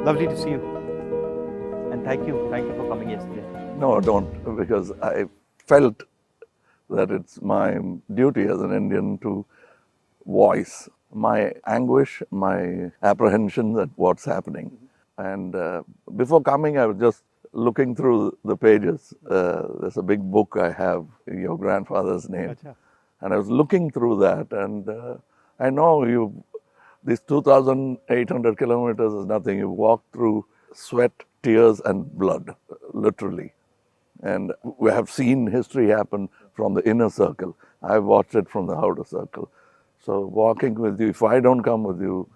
Lovely to see you. And thank you for coming yesterday. No, don't, because I felt that it's my duty as an Indian to voice my anguish, my apprehension at what's happening. And before coming, I was just looking through the pages. There's a big book I have in your grandfather's name. Achha. And I was looking through that, and I know these 2,800 kilometers is nothing. You walk through sweat, tears, and blood, literally. And we have seen history happen from the inner circle. I've watched it from the outer circle. So walking with you, if I don't come with you,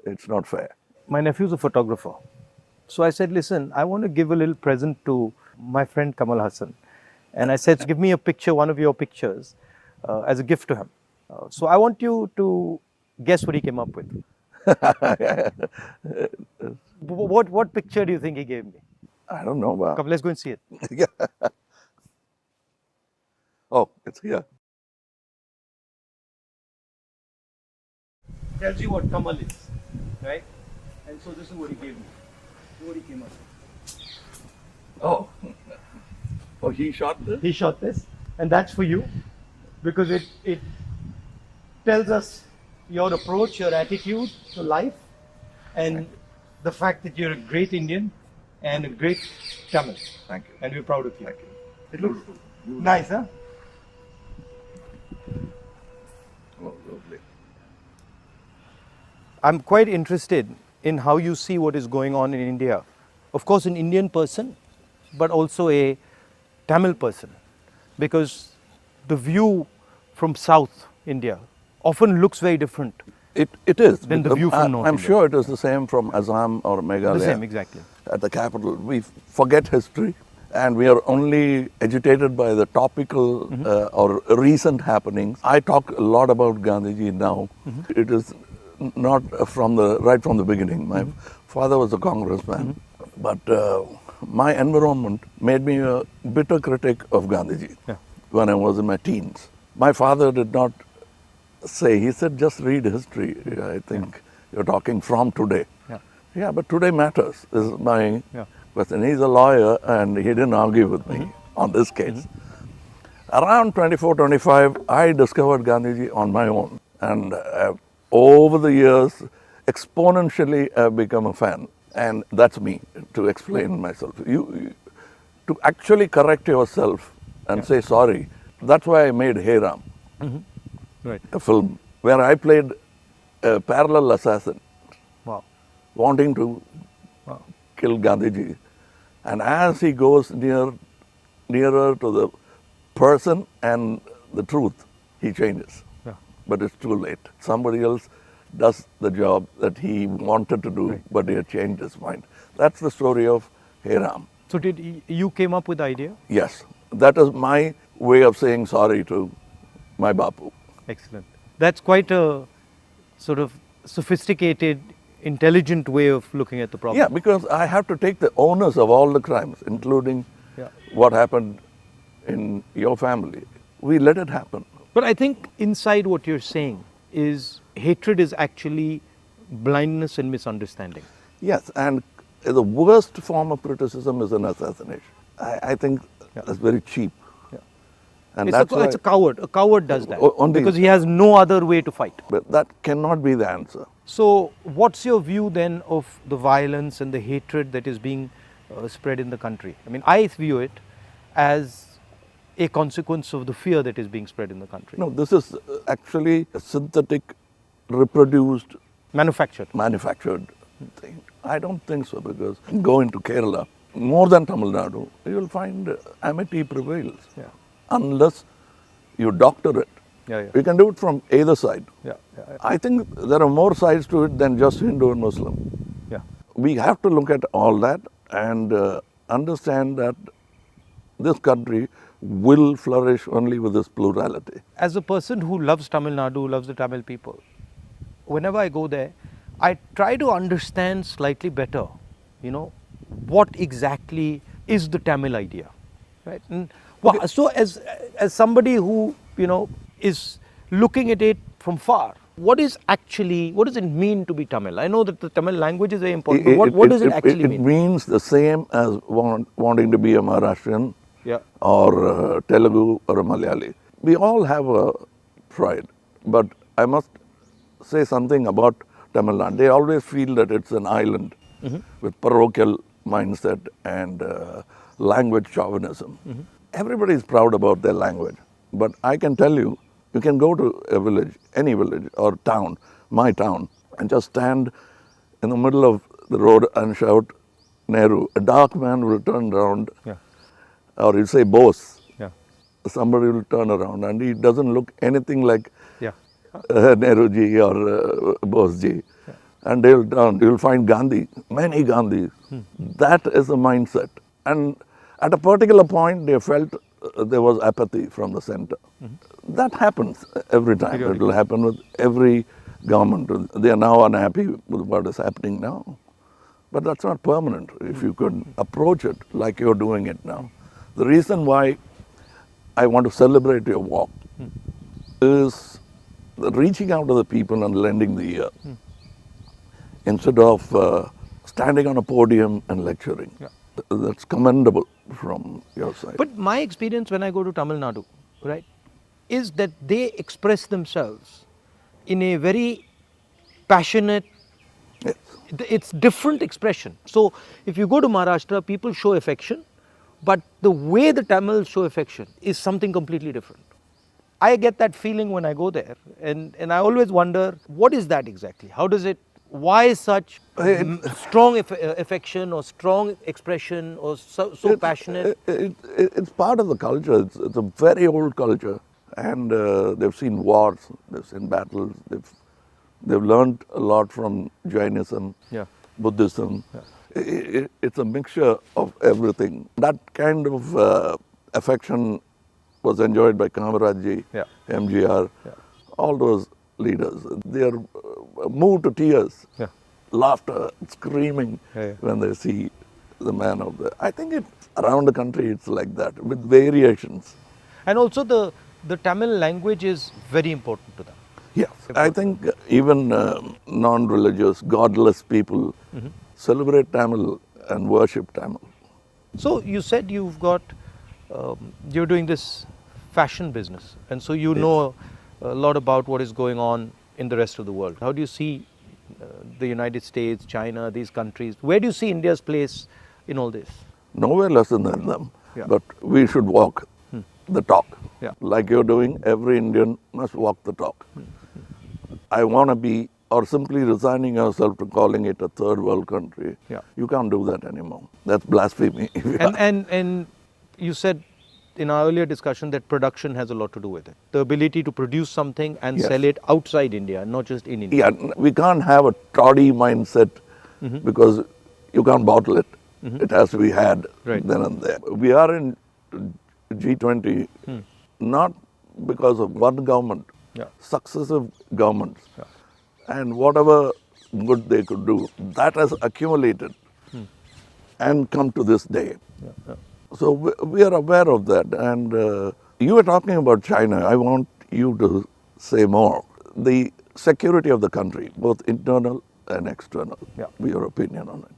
it's not fair. My nephew's a photographer. So I said, listen, I want to give a little present to my friend Kamal Haasan. And I said, give me a picture, one of your pictures, as a gift to him. So I want you to guess what he came up with. What picture do you think he gave me? I don't know. Come, let's go and see it. Yeah. Oh, it's here. Tells you what Kamal is, right? And so this is what he gave me. What he came up with. Oh. Oh, he shot this? He shot this, and that's for you, because it tells us your approach, your attitude to life, and the fact that you're a great Indian and a great Tamil. Thank you. And we're proud of you. Thank you. It looks nice, huh? Oh, lovely. I'm quite interested in how you see what is going on in India. Of course, an Indian person, but also a Tamil person, because the view from South India often looks very different. It is. Than the view from North I'm India. sure it is the same from Assam or Meghalaya. The same, exactly. At the capital. We forget history, and we are only agitated by the topical or recent happenings. I talk a lot about Gandhiji now. It is not right from the beginning. My father was a congressman, but my environment made me a bitter critic of Gandhiji when I was in my teens. My father did not say, he said, just read history. I think you're talking from today. Yeah, but today matters. This is my question. He's a lawyer, and he didn't argue with me on this case. Around 24, 25, I discovered Gandhiji on my own. And over the years, exponentially, I've become a fan. And that's me, to explain myself. To actually correct yourself and say sorry, that's why I made Hey Ram, Right. a film where I played a parallel assassin, Wow. wanting to kill Gandhiji. And as he goes nearer to the person and the truth, he changes. Yeah. But it's too late. Somebody else does the job that he wanted to do, but he had changed his mind. That's the story of Hey Ram. So you came up with the idea? Yes, that is my way of saying sorry to my Bapu. Excellent. That's quite a sort of sophisticated, intelligent way of looking at the problem. Yeah, because I have to take the onus of all the crimes, including what happened in your family. We let it happen. But I think inside what you're saying is hatred is actually blindness and misunderstanding. Yes, and the worst form of criticism is an assassination. I think that's very cheap. And It's a coward. A coward does that only, because he has no other way to fight. But that cannot be the answer. So what's your view then of the violence and the hatred that is being spread in the country? I mean, I view it as a consequence of the fear that is being spread in the country. No, this is actually a synthetic, reproduced, manufactured thing. I don't think so, because go into Kerala, more than Tamil Nadu, you will find amity prevails. Unless you doctor it. You can do it from either side. I think there are more sides to it than just Hindu and Muslim. We have to look at all that and understand that this country will flourish only with this plurality. As a person who loves Tamil Nadu, loves the Tamil people, whenever I go there, I try to understand slightly better, what exactly is the Tamil idea, right? And so as somebody who, is looking at it from far, what does it mean to be Tamil? I know that the Tamil language is very important, but what does it actually mean? It means the same as wanting to be a Maharashtrian or a Telugu or a Malayali. We all have a pride, but I must say something about Tamil Nadu. They always feel that it's an island with parochial mindset and language chauvinism. Everybody is proud about their language, but I can tell you, you can go to a village, any village or town, my town, and just stand in the middle of the road and shout Nehru. A dark man will turn around, or he'll say Bose. Somebody will turn around and he doesn't look anything like Nehru ji or Bose ji. And they'll turn, you'll find Gandhi, many Gandhis. That is the mindset. And at a particular point, they felt there was apathy from the center. That happens every time. It will happen with every government. They are now unhappy with what is happening now. But that's not permanent if you could approach it like you're doing it now. The reason why I want to celebrate your walk is reaching out to the people and lending the ear instead of standing on a podium and lecturing. That's commendable from your side. But my experience when I go to Tamil Nadu, right, is that they express themselves in a very passionate, it's different expression. So if you go to Maharashtra, people show affection, but the way the Tamils show affection is something completely different. I get that feeling when I go there, and I always wonder, what is that exactly? How does it, why such strong affection or strong expression or so passionate? It's part of the culture. It's a very old culture, and they've seen wars, they've seen battles, they've learned a lot from Jainism, Buddhism. It's a mixture of everything. That kind of affection was enjoyed by Kamaraj, MGR, all those leaders. They are moved to tears, laughter, screaming when they see the man of the... I think around the country it's like that, with variations. And also the Tamil language is very important to them. Yes, I think even non-religious, godless people celebrate Tamil and worship Tamil. So you said you've got, you're doing this fashion business, and so you know a lot about what is going on in the rest of the world. How do you see the United States, China, these countries? Where do you see India's place in all this? Nowhere less than them, but we should walk the talk. Like you're doing, every Indian must walk the talk. I want to be, or simply resigning yourself to calling it a third world country. You can't do that anymore. That's blasphemy. And you said in our earlier discussion that production has a lot to do with it. The ability to produce something and sell it outside India, not just in India. We can't have a toddy mindset because you can't bottle it. It has to be had then and there. We are in G20 not because of one government, successive governments. And whatever good they could do, that has accumulated and come to this day. So we are aware of that. And you were talking about China. I want you to say more. The security of the country, both internal and external. Your opinion on it.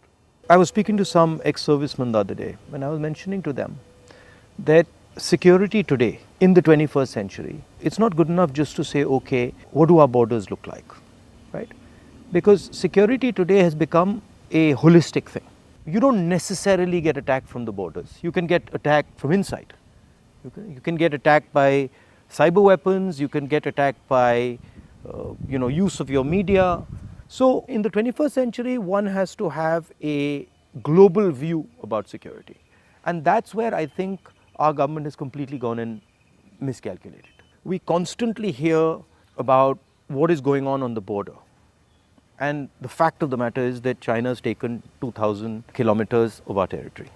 I was speaking to some ex-servicemen the other day, and I was mentioning to them that security today in the 21st century, it's not good enough just to say, okay, what do our borders look like, right? Because security today has become a holistic thing. You don't necessarily get attacked from the borders. You can get attacked from inside. You can get attacked by cyber weapons. You can get attacked by, use of your media. So in the 21st century, one has to have a global view about security. And that's where I think our government has completely gone and miscalculated. We constantly hear about what is going on the border. And the fact of the matter is that China has taken 2,000 kilometers of our territory,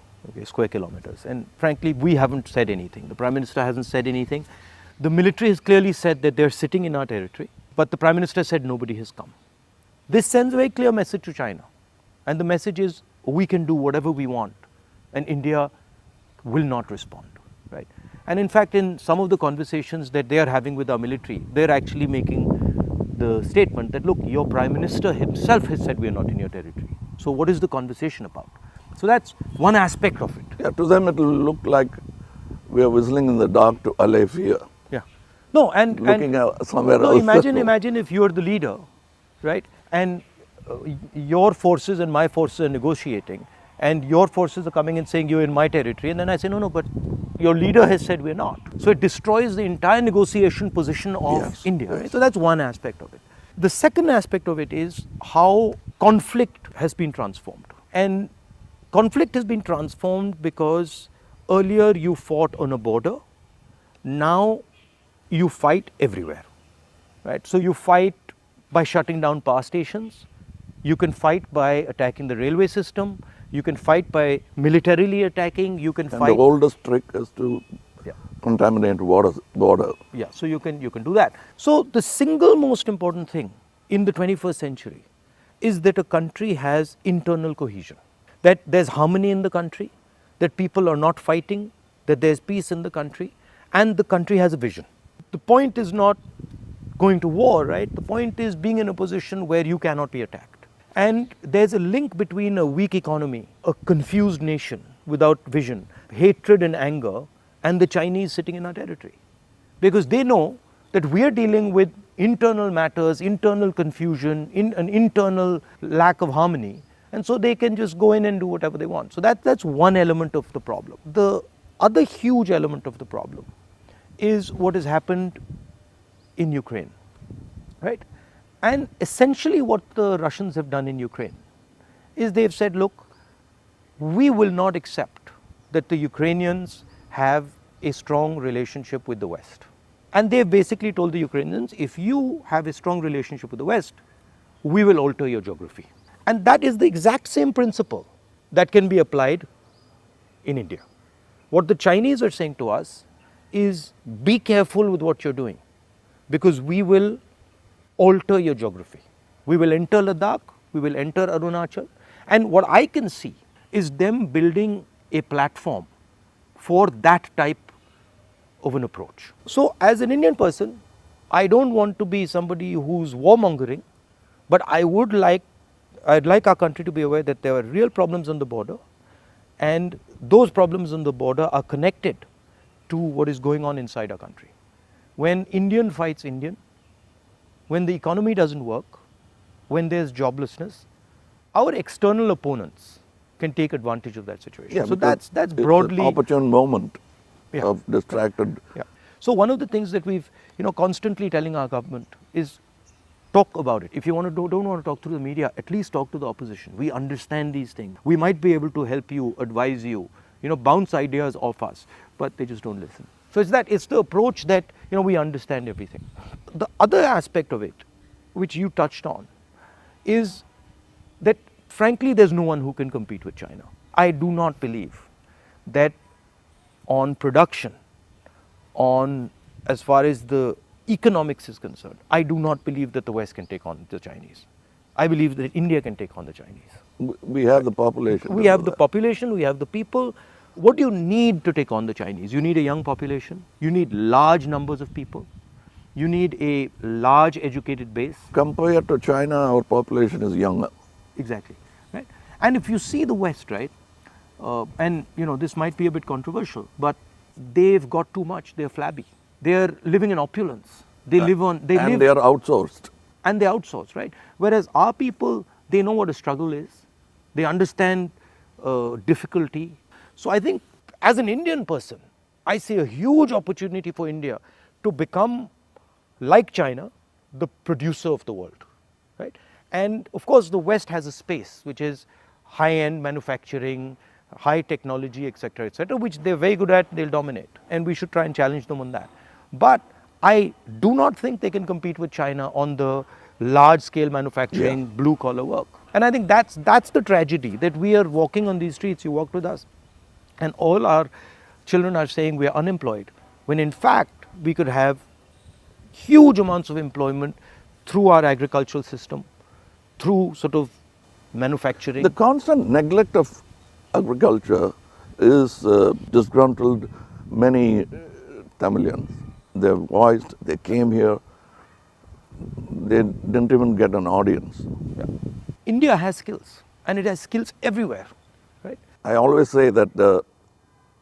square kilometers. And frankly, we haven't said anything. The Prime Minister hasn't said anything. The military has clearly said that they're sitting in our territory, but the Prime Minister said nobody has come. This sends a very clear message to China. And the message is, we can do whatever we want, and India will not respond, right? And in fact, in some of the conversations that they are having with our military, they're actually making the statement that, look, your Prime Minister himself has said we are not in your territory. So what is the conversation about? So that's one aspect of it. Yeah, to them it will look like we are whistling in the dark to allay fear. Yeah. No, and Looking somewhere no, else. imagine if you're the leader, right? And your forces and my forces are negotiating, and your forces are coming and saying you're in my territory, and then I say no, but your leader has said we're not. So it destroys the entire negotiation position of Yes, India. yes. Right? So that's one aspect of it. The second aspect of it is how conflict has been transformed, and conflict has been transformed because earlier you fought on a border, now you fight everywhere, right? So you fight by shutting down power stations, you can fight by attacking the railway system, you can fight by militarily attacking, you can And fight. the oldest trick is to Yeah. contaminate border. Yeah, so you can do that. So the single most important thing in the 21st century is that a country has internal cohesion, that there's harmony in the country, that people are not fighting, that there's peace in the country, and the country has a vision. The point is not going to war, right? The point is being in a position where you cannot be attacked. And there's a link between a weak economy, a confused nation without vision, hatred and anger, and the Chinese sitting in our territory. Because they know that we are dealing with internal matters, internal confusion, an internal lack of harmony, and so they can just go in and do whatever they want. So that's one element of the problem. The other huge element of the problem is what has happened in Ukraine, right? And essentially what the Russians have done in Ukraine is they've said, look, we will not accept that the Ukrainians have a strong relationship with the West. And they've basically told the Ukrainians, if you have a strong relationship with the West, we will alter your geography. And that is the exact same principle that can be applied in India. What the Chinese are saying to us is, be careful with what you're doing, because we will alter your geography. We will enter Ladakh, we will enter Arunachal, and what I can see is them building a platform for that type of an approach. So as an Indian person, I don't want to be somebody who's warmongering, but I'd like our country to be aware that there are real problems on the border, and those problems on the border are connected to what is going on inside our country. When Indian fights Indian, when the economy doesn't work, when there's joblessness, our external opponents can take advantage of that situation. Yeah, so because that's broadly it's an opportune moment Yeah. of distracted. Yeah. So one of the things that we've constantly telling our government is talk about it. If you don't want to talk to the media, at least talk to the opposition. We understand these things. We might be able to help you, advise you, bounce ideas off us, but they just don't listen. So it's the approach that we understand everything. The other aspect of it, which you touched on, is that frankly there's no one who can compete with China. I do not believe that on production, on as far as the economics is concerned, I do not believe that the West can take on the Chinese. I believe that India can take on the Chinese. We have the population. We have the population, we have the people. What do you need to take on the Chinese? You need a young population, you need large numbers of people, you need a large educated base. Compared to China, our population is younger. Exactly, right? And if you see the West, right, and this might be a bit controversial, but they've got too much. They're flabby. They're living in opulence. They live. They are outsourced. And they outsource, right? Whereas our people, they know what a struggle is. They understand difficulty. So I think as an Indian person, I see a huge opportunity for India to become, like China, the producer of the world, right? And of course the West has a space which is high-end manufacturing, high technology, etc., which they're very good at, they'll dominate, and we should try and challenge them on that. But I do not think they can compete with China on the large-scale manufacturing, blue-collar work. And I think that's the tragedy, that we are walking on these streets. You walked with us, and all our children are saying we are unemployed, when in fact we could have huge amounts of employment through our agricultural system, through sort of manufacturing. The constant neglect of agriculture is disgruntled many Tamilians. They voiced, they came here, they didn't even get an audience. India has skills, and it has skills everywhere, right? I always say that the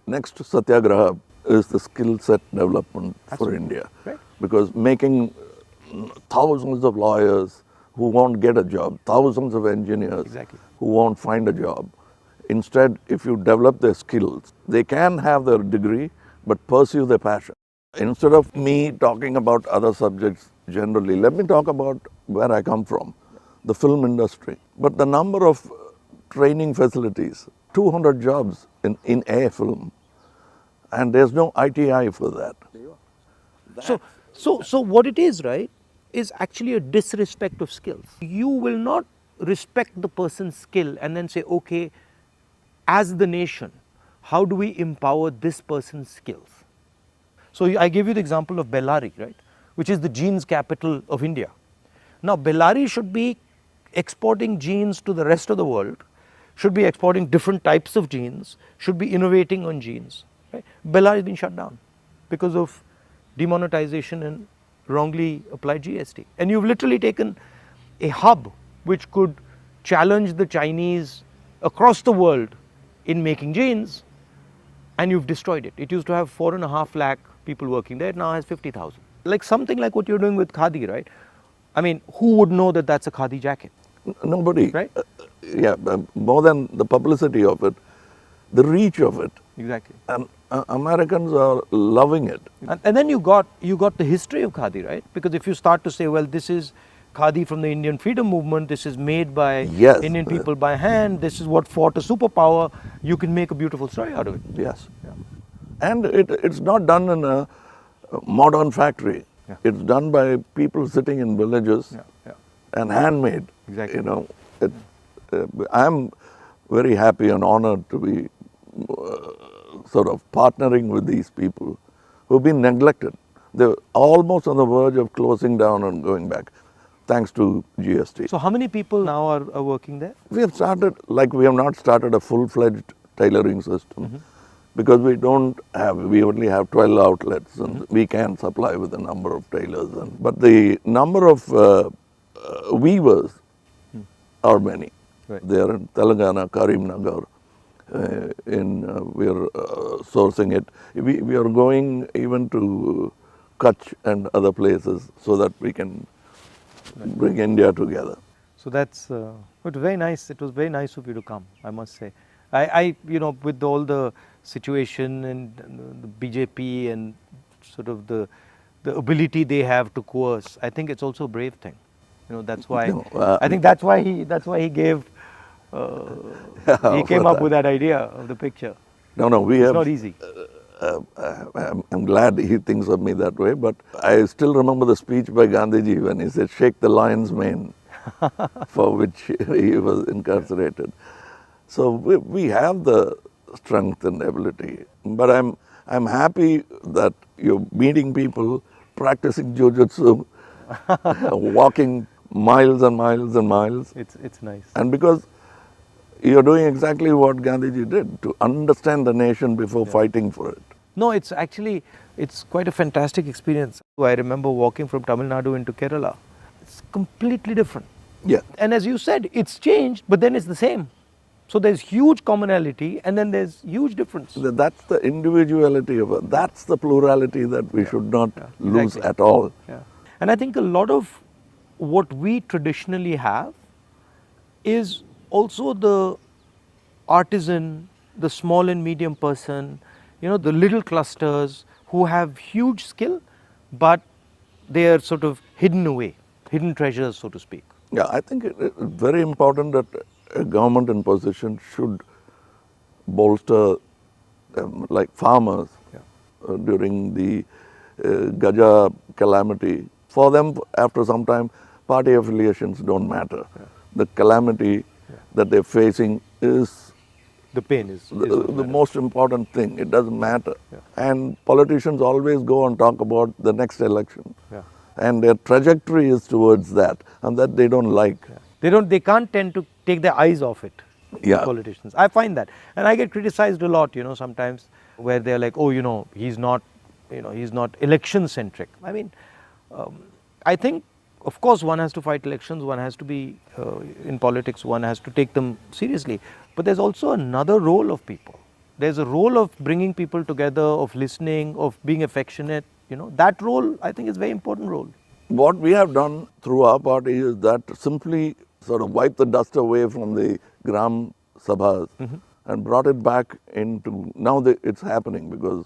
next Satyagraha is the skill set development for India. Right. Because making thousands of lawyers who won't get a job, thousands of engineers Exactly. who won't find a job. Instead, if you develop their skills, they can have their degree but pursue their passion. Instead of me talking about other subjects generally, let me talk about where I come from, the film industry. But the number of training facilities, 200 jobs in a film, and there's no ITI for that. So what it is, right, is actually a disrespect of skills. You will not respect the person's skill and then say, okay, as the nation, how do we empower this person's skills? So I gave you the example of Bellary, right, which is the jeans capital of India. Now Bellary should be exporting jeans to the rest of the world, should be exporting different types of jeans, should be innovating on jeans. Right? Bellary has been shut down because of demonetization and wrongly applied GST. And you've literally taken a hub which could challenge the Chinese across the world in making jeans, and you've destroyed it. It used to have 4.5 lakh people working there, it now has 50,000. Like something like what you're doing with Khadi, right? I mean, who would know that that's a Khadi jacket? Nobody. Right? More than the publicity of it, the reach of it. Exactly. And Americans are loving it. And then you got the history of Khadi, right? Because if you start to say, well, this is Khadi from the Indian freedom movement, this is made by Yes. Indian people by hand, this is what fought a superpower, you can make a beautiful story out of it. Yes. And it's not done in a modern factory. Yeah. It's done by people sitting in villages and handmade. Exactly. You know, I'm very happy and honored to be sort of partnering with these people who've been neglected. They're almost on the verge of closing down and going back, thanks to GST. So how many people now are working there? We have started, like we have not started a full-fledged tailoring system because we only have 12 outlets and we can supply with a number of tailors. But the number of weavers are many. Right. They are in Telangana, Karimnagar. We are sourcing it. We are going even to Kutch and other places so that we can bring India together. So that's it was very nice. It was very nice of you to come, I must say. I with all the situation and the BJP and sort of the ability they have to coerce, I think it's also a brave thing. That's why I think that's why he gave he came up with that idea of the picture. No, It's not easy. I'm glad he thinks of me that way, but I still remember the speech by Gandhiji when he said, "Shake the lion's mane," for which he was incarcerated. So we have the strength and ability, but I'm happy that you're meeting people, practicing jujutsu, walking miles and miles and miles. It's nice. And because you're doing exactly what Gandhiji did, to understand the nation before fighting for it. No, it's quite a fantastic experience. I remember walking from Tamil Nadu into Kerala. It's completely different. Yeah. And as you said, it's changed, but then it's the same. So there's huge commonality and then there's huge difference. That's the individuality of it. That's the plurality that we should not lose exactly. at all. Yeah. And I think a lot of what we traditionally have is also the artisan, the small and medium person, the little clusters who have huge skill, but they are sort of hidden away, hidden treasures, so to speak. Yeah, I think it's very important that a government in position should bolster like farmers during the Gaja calamity. For them, after some time, party affiliations don't matter. The calamity that they're facing is the pain is the most important thing. It doesn't matter. And politicians always go and talk about the next election. And their trajectory is towards that, and that they don't like. They can't tend to take their eyes off it. Politicians. I find that. And I get criticized a lot, sometimes where they're like, oh, he's not election centric. I mean, I think of course, one has to fight elections, one has to be in politics, one has to take them seriously. But there's also another role of people. There's a role of bringing people together, of listening, of being affectionate. You know, that role, I think, is a very important role. What we have done through our party is that simply sort of wipe the dust away from the Gram Sabhas and brought it back into, now it's happening because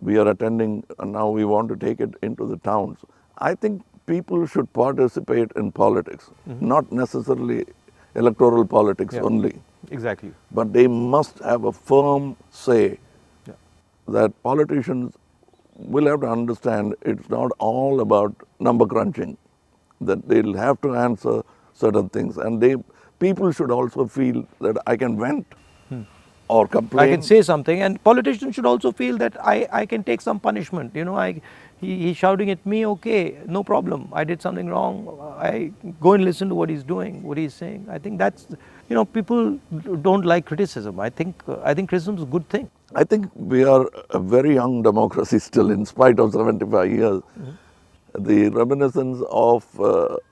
we are attending and now we want to take it into the towns. I think people should participate in politics, not necessarily electoral politics only. Exactly. But they must have a firm say that politicians will have to understand it's not all about number crunching, that they'll have to answer certain things. And people should also feel that I can vent or complain. I can say something, and politicians should also feel that I can take some punishment. You know, he's shouting at me, okay, no problem. I did something wrong. I go and listen to what he's doing, what he's saying. I think that's, you know, people don't like criticism. I think criticism is a good thing. I think we are a very young democracy still, in spite of 75 years. The reminiscence of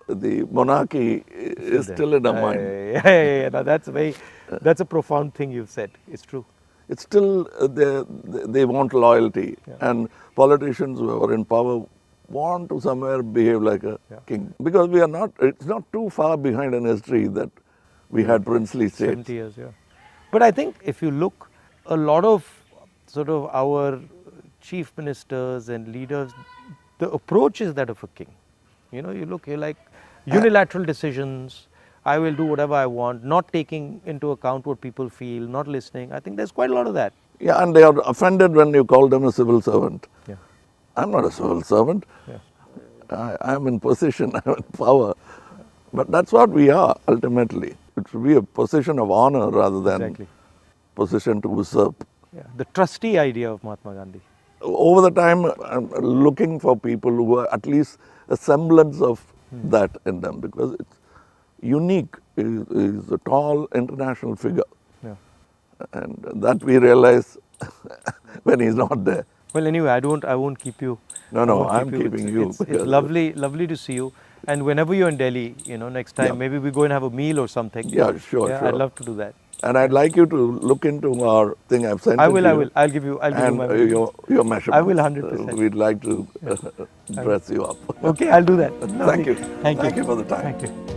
the monarchy is still in our mind. Yeah. No, that's a profound thing you've said. It's true. It's still, they want loyalty. And politicians who are in power want to somewhere behave like a king. Because it's not too far behind in history that we had princely states. 70 years, yeah. But I think if you look, a lot of sort of our chief ministers and leaders, the approach is that of a king. You know, you're like unilateral decisions. I will do whatever I want, not taking into account what people feel, not listening. I think there's quite a lot of that. Yeah, and they are offended when you call them a civil servant. Yeah. I'm not a civil servant. I'm in position, I'm in power. But that's what we are ultimately. It should be a position of honor rather than position to usurp. Yeah. The trustee idea of Mahatma Gandhi. Over the time, I'm looking for people who are at least a semblance of that in them, because it's unique. He's a tall international figure. And that we realize when he's not there. Well, anyway, I won't keep you. No, I'm keeping you. It's lovely to see you. And whenever you're in Delhi, you know, next time, maybe we go and have a meal or something. Yeah, sure. I'd love to do that. And I'd like you to look into our thing I've sent. I will. I'll give you my your measurements. I will 100%. We'd like to dress you up. Okay, I'll do that. Thank you. Thank you. Thank you for the time. Thank you.